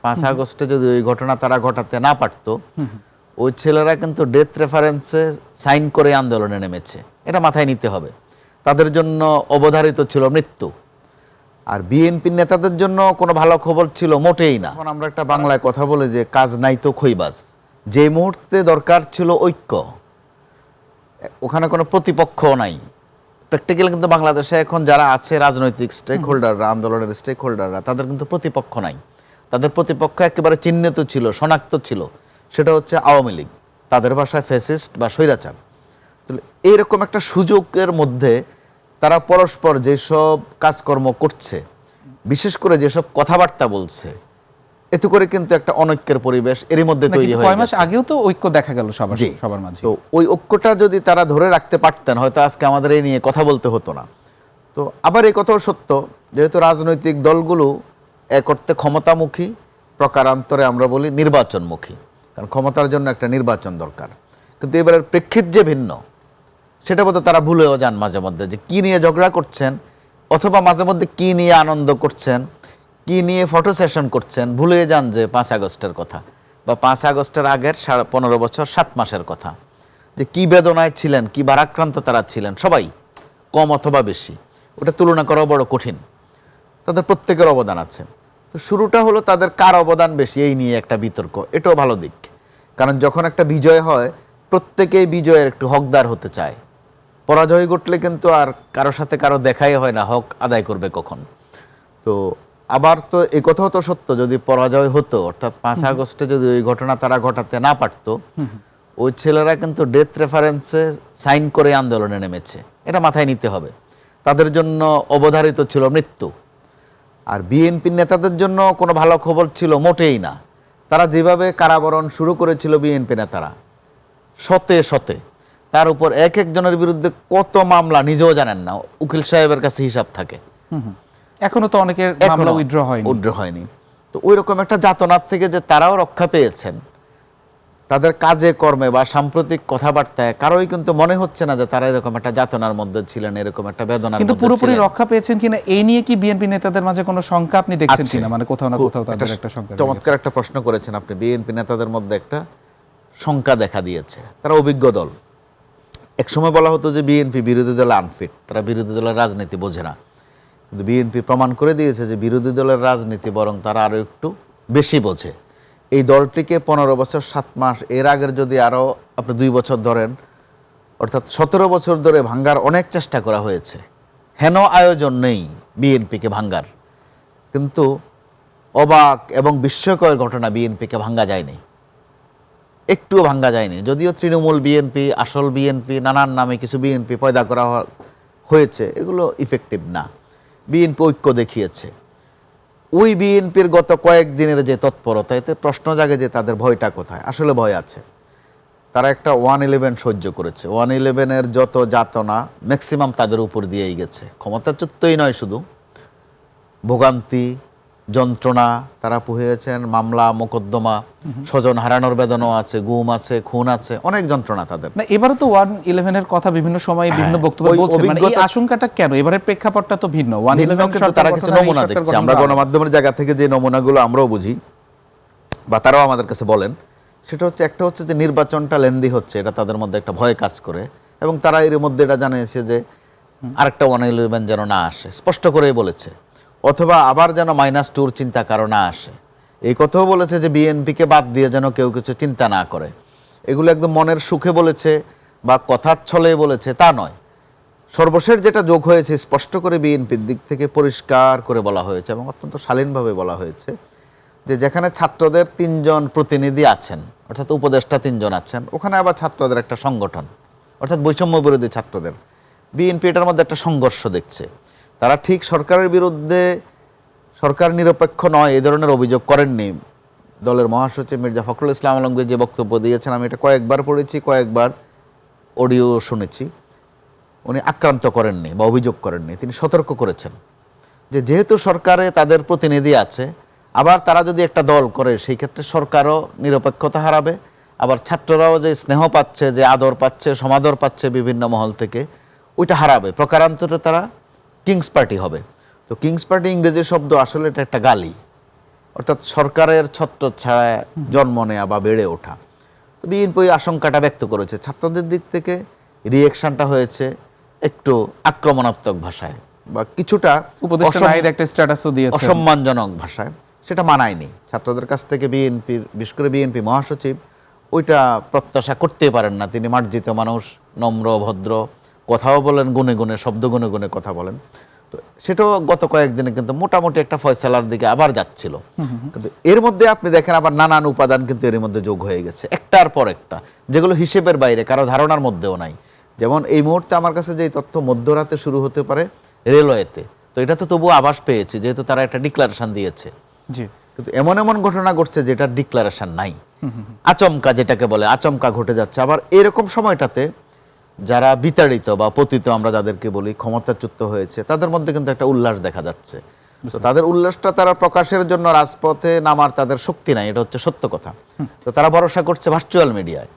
5 আগস্টে যদি ওই ঘটনা তারা ঘটাতে না পারতো, ওই ছেলেরা কিন্তু ডেথ রেফারেন্সে সাইন করে আন্দোলনে নেমেছে, এটা মাথায় নিতে হবে। তাদের জন্য অবধারিত ছিল মৃত্যু, আর বিএনপির নেতাদের জন্য কোনো ভালো খবর ছিল মোটেই না। এখন আমরা একটা বাংলায় কথা বলে যে কাজ নাই তো খইবাজ, যে মুহূর্তে দরকার ছিল ঐক্য, ওখানে কোনো প্রতিপক্ষ নাই। প্র্যাকটিক্যালি কিন্তু বাংলাদেশে এখন যারা আছে রাজনৈতিক স্টেক হোল্ডাররা, আন্দোলনের স্টেক হোল্ডাররা, তাদের কিন্তু প্রতিপক্ষ নাই। তাদের প্রতিপক্ষ একেবারে চিহ্নিত ছিল, শনাক্ত ছিল, সেটা হচ্ছে আওয়ামী লীগ, তাদের ভাষায় ফ্যাসিস্ট বা স্বৈরাচার। তাহলে এইরকম একটা সুযোগের মধ্যে তারা পরস্পর যেসব কাজকর্ম করছে, বিশেষ করে যেসব কথাবার্তা বলছে, এতে করে কিন্তু একটা অনৈক্যের পরিবেশ এরই মধ্যে তৈরি হয়ে গেছে। 6 মাস আগেও তো ঐক্য দেখা গেল সবার মাঝে। তো ওই ঐক্যটা যদি তারা ধরে রাখতে পারতেন, হয়তো আজকে আমাদের এই নিয়ে কথা বলতে হতো না। তো আবার এই কথাও সত্য, যেহেতু রাজনৈতিক দলগুলো এক অর্থে ক্ষমতামুখী, প্রকারান্তরে আমরা বলি নির্বাচনমুখী, কারণ ক্ষমতার জন্য একটা নির্বাচন দরকার। কিন্তু এবারের প্রেক্ষিত যে ভিন্ন, সেটা বোধহয় তারা ভুলেও যান মাঝে মধ্যে, যে কী নিয়ে ঝগড়া করছেন, অথবা মাঝে মধ্যে কী নিয়ে আনন্দ করছেন, কী নিয়ে ফটো সেশন করছেন, ভুলে যান যে 5 আগস্টের কথা, বা 5 আগস্টের আগের 15 বছর 7 মাসের কথা, যে কী বেদনায় ছিলেন, কী ভারাক্রান্ত তারা ছিলেন, সবাই কম অথবা বেশি, ওটা তুলনা করাও বড় কঠিন। তাদের প্রত্যেকের অবদান আছে। তো শুরুটা হলো তাদের কার অবদান বেশি এই নিয়ে একটা বিতর্ক, এটাও ভালো দিক। কারণ যখন একটা বিজয় হয়, প্রত্যেকেই বিজয়ের একটু হকদার হতে চায়। পরাজয় ঘটলে কিন্তু আর কারো সাথে কারো দেখাই হয় না হক আদায় করবে কখন। তো আবার তো এই কথাও তো সত্য, যদি পরাজয় হতো, অর্থাৎ 5 আগস্টে যদি ওই ঘটনা তারা ঘটাতে না পারতো, ওই ছেলেরা কিন্তু ডেথ রেফারেন্সে সাইন করে আন্দোলনে নেমেছে, এটা মাথায় নিতে হবে। তাদের জন্য অবধারিত ছিল মৃত্যু, আর বিএনপির নেতাদের জন্য কোনো ভালো খবর ছিল মোটেই না। তারা যেভাবে কারাবরণ শুরু করেছিল বিএনপি নেতারা, শতে শতে, তার উপর এক একজনের বিরুদ্ধে কত মামলা নিজেও জানেন না, উকিল সাহেবের কাছে হিসাব থাকে। এখনো তো অনেকের মামলা উইথড্র হয়নি। তো ওই রকম একটা যাতনার থেকে যে তারাও রক্ষা পেয়েছেন, তাদের কাজে কর্মে বা সাম্প্রতিক কথাবার্তায় কারোই কিন্তু মনে হচ্ছে না যে তারা এরকম একটা যাতনার মধ্যে ছিলেন, এরকম একটা বেদনার মধ্যে। কিন্তু পুরোপুরি রক্ষা পেয়েছেন কিনা এই নিয়ে কি বিএনপি নেতাদের মাঝে কোনো শঙ্কা আপনি দেখছেন কিনা? মানে কোথাও না কোথাও তাদের একটা শঙ্কা। চমৎকার একটা প্রশ্ন করেছেন আপনি। বিএনপি নেতাদের মধ্যে একটা শঙ্কা দেখা দিয়েছে। তারা অভিজ্ঞ দল। একসময় বলা হতো যে বিএনপি বিরোধী দলে আনফিট, তারা বিরোধী দলের রাজনীতি বোঝে না। কিন্তু বিএনপি প্রমাণ করে দিয়েছে যে বিরোধী দলের রাজনীতি বরং তারা আরও একটু বেশি বোঝে। এই দলটিকে 15 বছর 7 মাস, এর আগের যদি আরও আপনি 2 বছর ধরেন, অর্থাৎ 17 বছর ধরে ভাঙ্গার অনেক চেষ্টা করা হয়েছে। হেন আয়োজন নেই বিএনপিকে ভাঙ্গার, কিন্তু অবাক এবং বিস্ময়কর ঘটনা, বিএনপিকে ভাঙ্গা যায়নি, একটুও ভাঙ্গা যায়নি। যদিও তৃণমূল বিএনপি, আসল বিএনপি, নানান নামে কিছু বিএনপি পয়দা করা হয়েছে, এগুলো ইফেক্টিভ না। বিএনপি ঐক্য দেখিয়েছে। ওই বিএনপির গত কয়েকদিনের যে তৎপরতা, এতে প্রশ্ন জাগে যে তাদের ভয়টা কোথায়। আসলে ভয় আছে। তারা একটা 111 সহ্য করেছে। 111-এর যত যাতনা ম্যাক্সিমাম তাদের উপর দিয়েই গেছে। ক্ষমতাচ্যুতই নয়, শুধু ভোগান্তি, যন্ত্রণা তারা পুহিয়েছেন, মামলা মোকদ্দমা, স্বজন হারানোর বেদনাও আছে, গুম আছে, খুন আছে, অনেক যন্ত্রণা তাদের। না, এবারে তো 111-এর কথা বিভিন্ন সময়ে বিভিন্ন বক্তব্যে বলছেন, মানে এই আশঙ্কাটা কেন? এবারের প্রেক্ষাপটটা তো ভিন্ন। 111 তারা কিছু নমুনা দেখছে। আমরা গণমাধ্যমের জায়গা থেকে যে নমুনাগুলো আমরাও বুঝি বা তারাও আমাদের কাছে বলেন, সেটা হচ্ছে, একটা হচ্ছে যে নির্বাচনটা লেন্দি হচ্ছে, এটা তাদের মধ্যে একটা ভয় কাজ করে, এবং তারা এর মধ্যে এটা জানিয়েছে যে আরেকটা 111 যেন না আসে, স্পষ্ট করেই বলেছে। অথবা আবার যেন -2 চিন্তা কারো না আসে, এই কথাও বলেছে যে বিএনপিকে বাদ দিয়ে যেন কেউ কিছু চিন্তা না করে। এগুলো একদম মনের সুখে বলেছে বা কথার ছলে বলেছে তা নয়। সর্বশেষ যেটা যোগ হয়েছে, স্পষ্ট করে বিএনপির দিক থেকে পরিষ্কার করে বলা হয়েছে এবং অত্যন্ত শালীনভাবে বলা হয়েছে যে যেখানে ছাত্রদের 3 জন প্রতিনিধি আছেন, অর্থাৎ উপদেষ্টা 3 জন আছেন, ওখানে আবার ছাত্রদের একটা সংগঠন, অর্থাৎ বৈষম্য বিরোধী ছাত্রদের। বিএনপি এটার মধ্যে একটা সংঘর্ষ দেখছে। তারা ঠিক সরকারের বিরুদ্ধে, সরকার নিরপেক্ষ নয়, এই ধরনের অভিযোগ করেননি। দলের মহাসচিব মির্জা ফখরুল ইসলাম আলমগীর যে বক্তব্য দিয়েছেন, আমি এটা কয়েকবার পড়েছি, কয়েকবার অডিও শুনেছি, উনি আক্রান্ত করেননি বা অভিযোগ করেননি। তিনি সতর্ক করেছেন যে যেহেতু সরকারে তাদের প্রতিনিধি আছে, আবার তারা যদি একটা দল করে, সেই ক্ষেত্রে সরকারও নিরপেক্ষতা হারাবে, আবার ছাত্ররাও যে স্নেহ পাচ্ছে, যে আদর পাচ্ছে, সমাদর পাচ্ছে বিভিন্ন মহল থেকে, ওইটা হারাবে। প্রকারান্তরে তারা কিংস পার্টি হবে। তো কিংস পার্টি ইংরেজি শব্দ, আসলে এটা একটা গালি। অর্থাৎ সরকারের ছত্রছায়ায় জন্ম নেওয়া বা বেড়ে ওঠা। তো বিএনপি ওই আশঙ্কাটা ব্যক্ত করেছে। ছাত্রদের দিক থেকে রিয়েকশনটা হয়েছে একটু আক্রমণাত্মক ভাষায় বা কিছুটা উপদেষ্টা নাহিদ একটা স্ট্যাটাসও দিয়েছে অসম্মানজনক ভাষায়, সেটা মানায়নি ছাত্রদের কাছ থেকে। বিএনপির, বিশেষ করে বিএনপি মহাসচিব ওইটা প্রত্যাশা করতে পারেন না। তিনি মার্জিত মানুষ, নম্র ভদ্র, কথাও বলেন গুনে গুনে, শব্দ গুনে গুনে কথা বলেন। তো সেটাও গত কয়েকদিনে কিন্তু মোটামুটি একটা ফয়সালার দিকে আবার যাচ্ছিল। কিন্তু এর মধ্যে আপনি দেখেন আবার নানান উপাদান কিন্তু এর মধ্যে যোগ হয়ে গেছে, একটার পর একটা, যেগুলো হিসেবের বাইরে, কারো ধারণার মধ্যেও নাই। যেমন এই মুহূর্তে আমার কাছে যে তথ্য মধ্যরাতে শুরু হতে পারে রেলওয়েতে, তো এটা তো তবুও আভাস পেয়েছি যেহেতু তারা একটা ডিক্লারেশন দিয়েছে। জি, কিন্তু এমন এমন ঘটনা ঘটছে যেটা ডিক্লারেশন নাই, আচমকা, যেটাকে বলে আচমকা ঘটে যাচ্ছে। আবার এরকম সময়টাতে যারা বিতাড়িত বা পতিত আমরা যাদেরকে বলি, ক্ষমতাচ্যুত হয়েছে, তাদের মধ্যে কিন্তু একটা উল্লাস দেখা যাচ্ছে। তো তাদের উল্লাসটা তারা প্রকাশের জন্য রাজপথে নামার তাদের শক্তি নাই, এটা হচ্ছে সত্য কথা। তো তারা ভরসা করছে ভার্চুয়াল মিডিয়ায়।